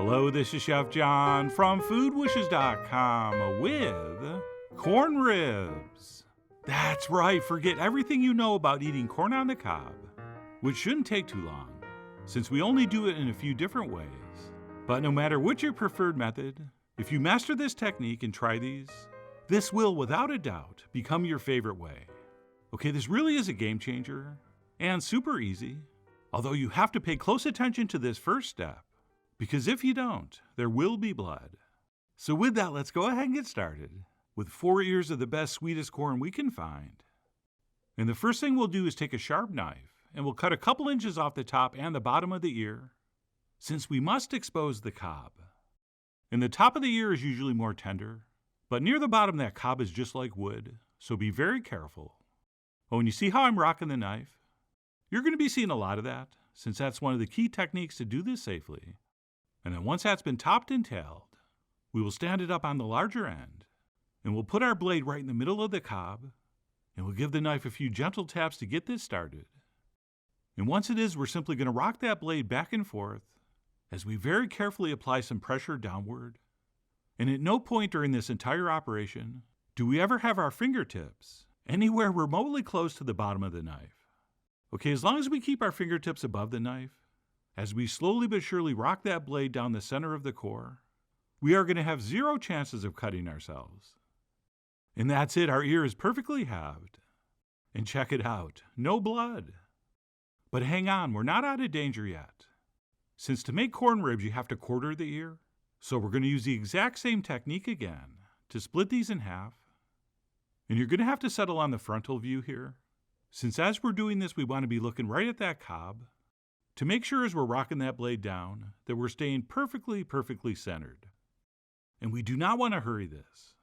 Hello, this is Chef John from foodwishes.com with corn ribs. That's right, forget everything you know about eating corn on the cob, which shouldn't take too long, since we only do it in a few different ways. But no matter which your preferred method, if you master this technique and try these, this will, without a doubt, become your favorite way. Okay, this really is a game changer and super easy, although you have to pay close attention to this first step, because if you don't, there will be blood. So with that, let's go ahead and get started with 4 ears of the best, sweetest corn we can find. And the first thing we'll do is take a sharp knife and we'll cut a couple inches off the top and the bottom of the ear, since we must expose the cob. And the top of the ear is usually more tender, but near the bottom that cob is just like wood, so be very careful. Oh, and you see how I'm rocking the knife? You're going to be seeing a lot of that, since that's one of the key techniques to do this safely. And then once that's been topped and tailed, we will stand it up on the larger end, and we'll put our blade right in the middle of the cob, and we'll give the knife a few gentle taps to get this started. And once it is, we're simply going to rock that blade back and forth as we very carefully apply some pressure downward. And at no point during this entire operation do we ever have our fingertips anywhere remotely close to the bottom of the knife. Okay, as long as we keep our fingertips above the knife, as we slowly but surely rock that blade down the center of the core, we are going to have zero chances of cutting ourselves. And that's it, our ear is perfectly halved. And check it out, no blood. But hang on, we're not out of danger yet. Since to make corn ribs you have to quarter the ear, so we're going to use the exact same technique again to split these in half. And you're going to have to settle on the frontal view here, since as we're doing this we want to be looking right at that cob to make sure as we're rocking that blade down that we're staying perfectly centered. And we do not want to hurry this.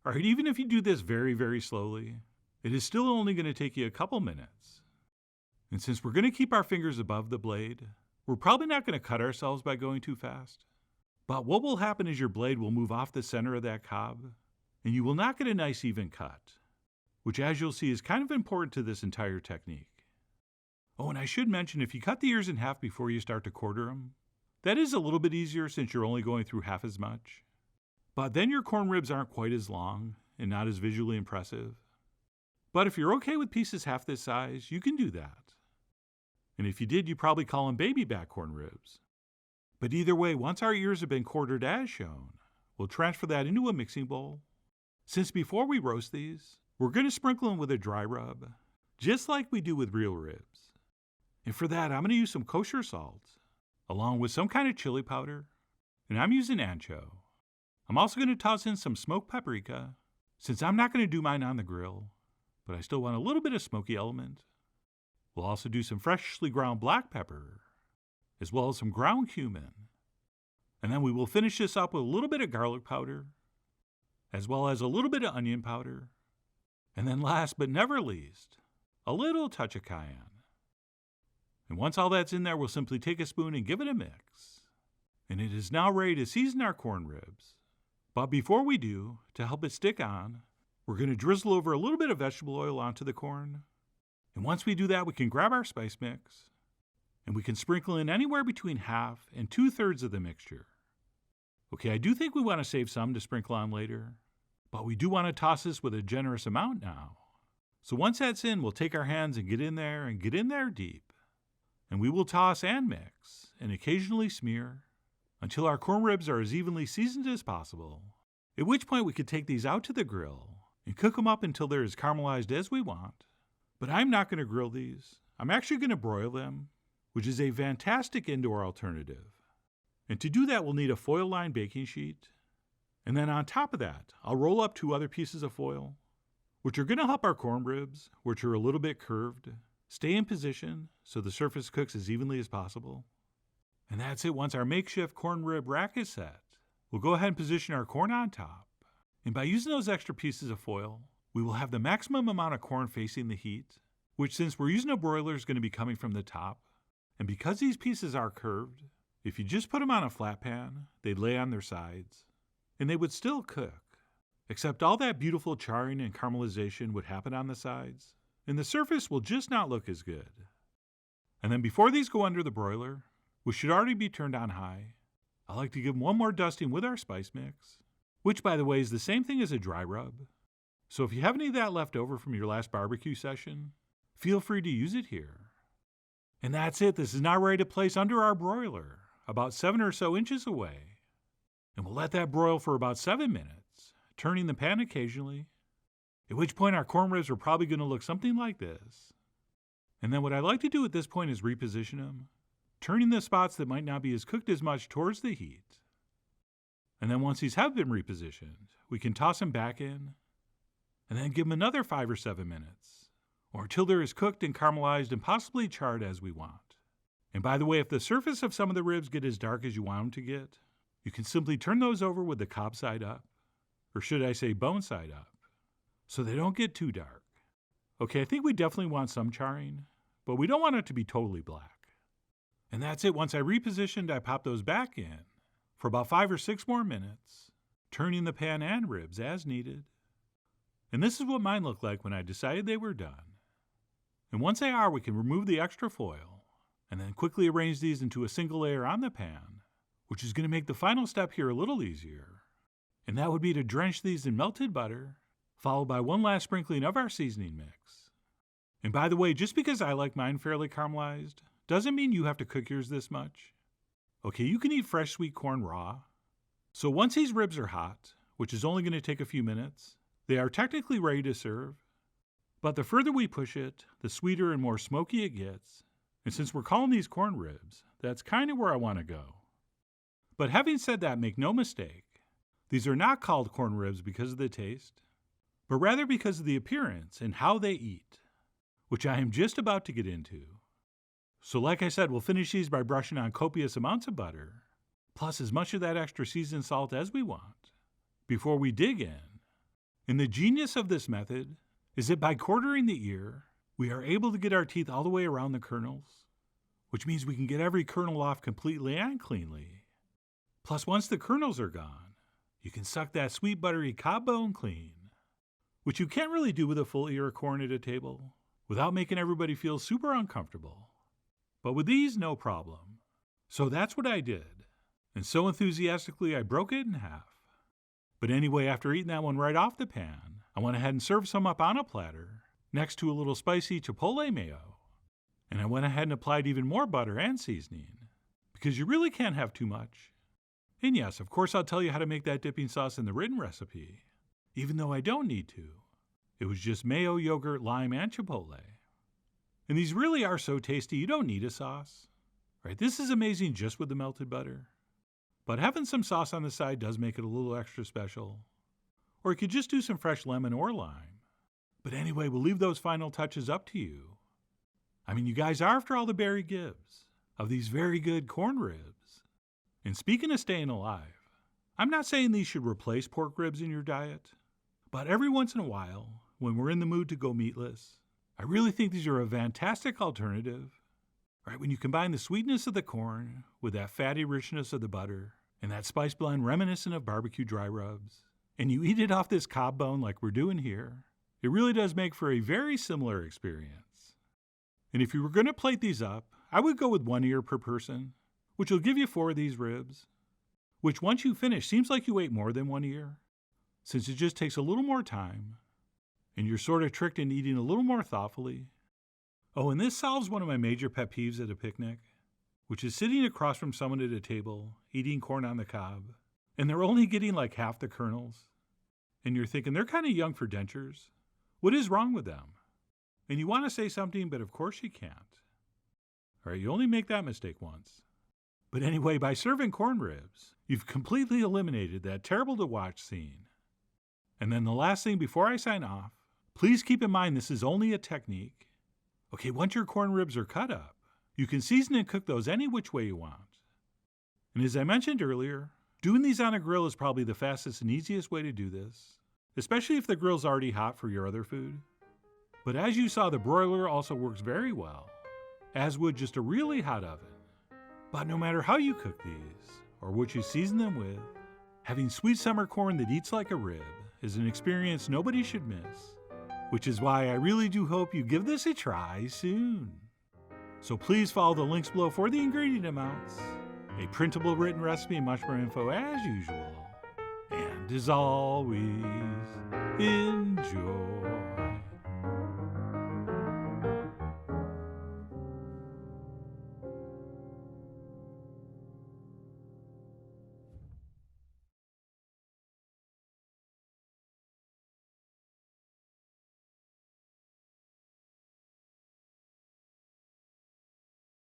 All right, even if you do this very slowly, it is still only going to take you a couple minutes. And since we're going to keep our fingers above the blade, we're probably not going to cut ourselves by going too fast. But what will happen is your blade will move off the center of that cob, and you will not get a nice even cut, which as you'll see is kind of important to this entire technique. Oh, and I should mention, if you cut the ears in half before you start to quarter them, that is a little bit easier since you're only going through half as much. But then your corn ribs aren't quite as long and not as visually impressive. But if you're okay with pieces half this size, you can do that. And if you did, you probably call them baby back corn ribs. But either way, once our ears have been quartered as shown, we'll transfer that into a mixing bowl. Since before we roast these, we're going to sprinkle them with a dry rub, just like we do with real ribs. And for that, I'm going to use some kosher salt, along with some kind of chili powder, and I'm using ancho. I'm also going to toss in some smoked paprika, since I'm not going to do mine on the grill, but I still want a little bit of smoky element. We'll also do some freshly ground black pepper, as well as some ground cumin. And then we will finish this up with a little bit of garlic powder, as well as a little bit of onion powder. And then last but never least, a little touch of cayenne. And once all that's in there, we'll simply take a spoon and give it a mix. And it is now ready to season our corn ribs. But before we do, to help it stick on, we're going to drizzle over a little bit of vegetable oil onto the corn. And once we do that, we can grab our spice mix, and we can sprinkle in anywhere between half and 2/3 of the mixture. Okay, I do think we want to save some to sprinkle on later, but we do want to toss this with a generous amount now. So once that's in, we'll take our hands and get in there deep. And we will toss and mix, and occasionally smear, until our corn ribs are as evenly seasoned as possible, at which point we could take these out to the grill and cook them up until they're as caramelized as we want. But I'm not going to grill these. I'm actually going to broil them, which is a fantastic indoor alternative. And to do that, we'll need a foil-lined baking sheet. And then on top of that, I'll roll up 2 other pieces of foil, which are going to help our corn ribs, which are a little bit curved, stay in position so the surface cooks as evenly as possible. And that's it. Once our makeshift corn rib rack is set, we'll go ahead and position our corn on top. And by using those extra pieces of foil, we will have the maximum amount of corn facing the heat, which since we're using a broiler is going to be coming from the top. And because these pieces are curved, if you just put them on a flat pan, they'd lay on their sides, and they would still cook, except all that beautiful charring and caramelization would happen on the sides, and the surface will just not look as good. And then before these go under the broiler, which should already be turned on high, I like to give them one more dusting with our spice mix, which, by the way, is the same thing as a dry rub. So if you have any of that left over from your last barbecue session, feel free to use it here. And that's it. This is now ready to place under our broiler, about 7 or so inches away. And we'll let that broil for about 7 minutes, turning the pan occasionally, at which point our corn ribs are probably going to look something like this. And then what I like to do at this point is reposition them, turning the spots that might not be as cooked as much towards the heat. And then once these have been repositioned, we can toss them back in, and then give them another 5 or 7 minutes, or until they're as cooked and caramelized and possibly charred as we want. And by the way, if the surface of some of the ribs get as dark as you want them to get, you can simply turn those over with the cob side up, or should I say bone side up, so they don't get too dark. Okay, I think we definitely want some charring, but we don't want it to be totally black. And that's it. Once I repositioned, I popped those back in for about 5 or 6 more minutes, turning the pan and ribs as needed. And this is what mine looked like when I decided they were done. And once they are, we can remove the extra foil and then quickly arrange these into a single layer on the pan, which is going to make the final step here a little easier. And that would be to drench these in melted butter, followed by one last sprinkling of our seasoning mix. And by the way, just because I like mine fairly caramelized, doesn't mean you have to cook yours this much. Okay, you can eat fresh sweet corn raw. So once these ribs are hot, which is only going to take a few minutes, they are technically ready to serve. But the further we push it, the sweeter and more smoky it gets. And since we're calling these corn ribs, that's kind of where I want to go. But having said that, make no mistake, these are not called corn ribs because of the taste, but rather because of the appearance and how they eat, which I am just about to get into. So like I said, we'll finish these by brushing on copious amounts of butter, plus as much of that extra seasoned salt as we want, before we dig in. And the genius of this method is that by quartering the ear, we are able to get our teeth all the way around the kernels, which means we can get every kernel off completely and cleanly. Plus, once the kernels are gone, you can suck that sweet buttery cob bone clean, which you can't really do with a full ear of corn at a table without making everybody feel super uncomfortable. But with these, no problem. So that's what I did. And so enthusiastically, I broke it in half. But anyway, after eating that one right off the pan, I went ahead and served some up on a platter next to a little spicy chipotle mayo. And I went ahead and applied even more butter and seasoning, because you really can't have too much. And yes, of course, I'll tell you how to make that dipping sauce in the written recipe, even though I don't need to. It was just mayo, yogurt, lime, and chipotle. And these really are so tasty, you don't need a sauce. Right? This is amazing just with the melted butter. But having some sauce on the side does make it a little extra special. Or you could just do some fresh lemon or lime. But anyway, we'll leave those final touches up to you. I mean, you guys are after all the Barry Gibbs of these very good corn ribs. And speaking of staying alive, I'm not saying these should replace pork ribs in your diet, but every once in a while, when we're in the mood to go meatless, I really think these are a fantastic alternative. Right, when you combine the sweetness of the corn with that fatty richness of the butter and that spice blend reminiscent of barbecue dry rubs, and you eat it off this cob bone like we're doing here, it really does make for a very similar experience. And if you were going to plate these up, I would go with 1 ear per person, which will give you 4 of these ribs, which once you finish seems like you ate more than 1 ear, since it just takes a little more time, and you're sort of tricked into eating a little more thoughtfully. Oh, and this solves one of my major pet peeves at a picnic, which is sitting across from someone at a table, eating corn on the cob, and they're only getting like half the kernels. And you're thinking, they're kind of young for dentures. What is wrong with them? And you want to say something, but of course you can't. All right, you only make that mistake once. But anyway, by serving corn ribs, you've completely eliminated that terrible to watch scene. And then the last thing before I sign off, please keep in mind this is only a technique. Okay, once your corn ribs are cut up, you can season and cook those any which way you want. And as I mentioned earlier, doing these on a grill is probably the fastest and easiest way to do this, especially if the grill's already hot for your other food. But as you saw, the broiler also works very well, as would just a really hot oven. But no matter how you cook these, or what you season them with, having sweet summer corn that eats like a rib is an experience nobody should miss, which is why I really do hope you give this a try soon. So please follow the links below for the ingredient amounts, a printable written recipe, and much more info as usual. And as always, enjoy.